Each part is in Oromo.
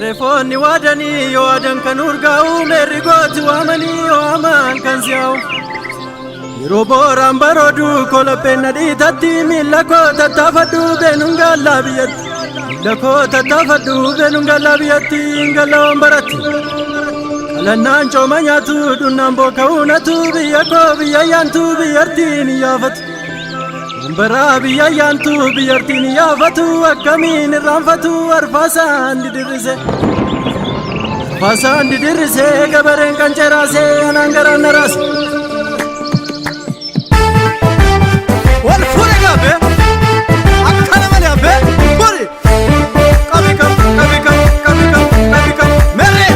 Refoonni waadanii yoo adan kan urgaa'u meerri gooti waamanii yoo hamaan kan si'aa'u yeroo booraan baroodu kolopheen nadhiitatti miilla koo tattaafadhu beenuun gaallaa biyyatti miilla koo tattaafadhu beenuun gaallaa biyyatti gallaawwan baratti qalannaan cooma nyaatu dhunnaan booka'uunatu biyya koo biyya yaantu biyyartiin yaafatu Bara biyya yaantu biyyartiin yaafatu akkamiin irraanfatu arfaasaan didirrise gabareen kan ceraase anaan garaan naraase wal fuudhe gaabe akkana malee abbe bori qabi kam merre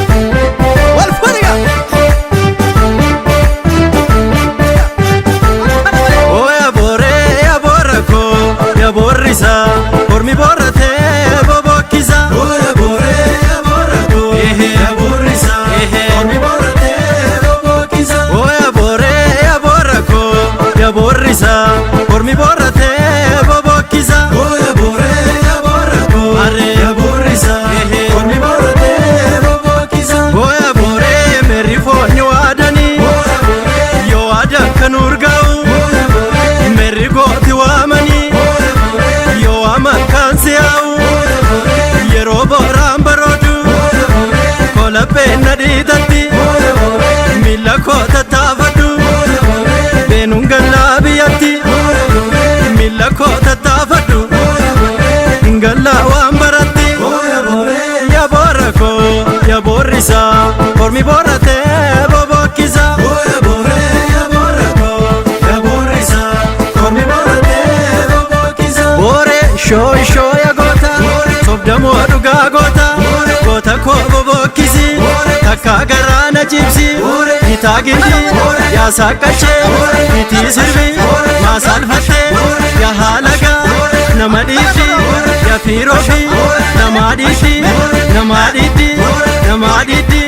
wal fuudhe gaabe ya borrisa ormi borrate bobokkisa ya borre ya borrako ya borrisa ormi borrate bobokkisa ya borre ya borrako ya borrisa ormi borrate bobokkisa ya borre ya borrako are ya borrisa ormi borrate bobokkisa ya borre merri fonyo adani yo adan kanurgau merri goti wamani yeroo booraan baroodu kolopheen nadhiitatti miilla koo tattaafadhu beenuun gaallaa biyyatti miilla koo tattaafadhu gallaa waan baratti ya boora koo ya boorrisa ormi boorrate bobokkisa ya boore ya boora koo ya boorrisa ormi boorrate bobokkisa boore shoo ya goota sobdamoo dhugaa goota koo bobokkisi takka garaana cibsi hitaagindi yaa saqqachee hitii sirbi maasalfattee yaa haalagaa nama dhiitti yaa fiiroofi nama dhiitti nama dhiitti nama dhiitti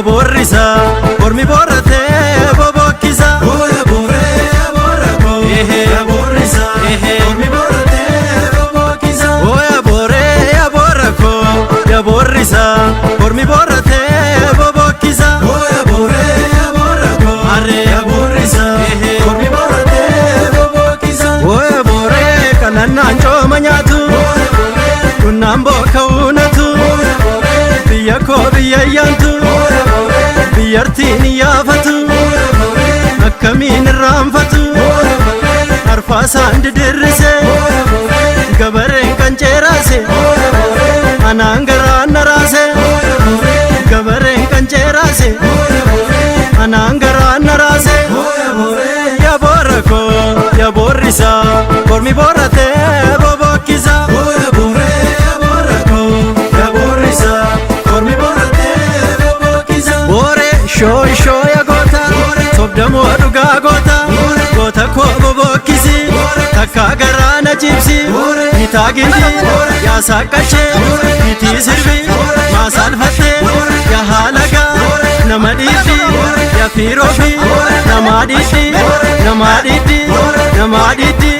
borrisa ormi borrate bobokkisa ya borre ya borrako ya borrisa ormi borrate bobokkisa ya borre ya borrako ya borrisa ormi borrate bobokkisa ya borre ya borrako are ya borrisa ormi borrate bobokkisa ya borre qalannaan cooma nyaatu dhunnaan booka'uunatu biyya koo biyya yaantu biyyartiin yaafatu akkamiin irraanfatu arfaasaan didirrise gabareen kan ceraase anaan garaan naraase gabareen kan ceraase anaan garaan naraase ya boora koo ya boorrisa ormi boorrate bobokkisa ya boore ya boora koo ya boorrisa ormi boorrate bobokkisa boore shoo ya goota sobdamoo dhugaa goota koo bobokkisi takka garaana cibsi hitaagindi yaa saqqachee hitii sirbi maasalfattee yaa haalagaa nama dhiitti yaa fiiroofi nama dhiitti nama dhiitti nama dhiitti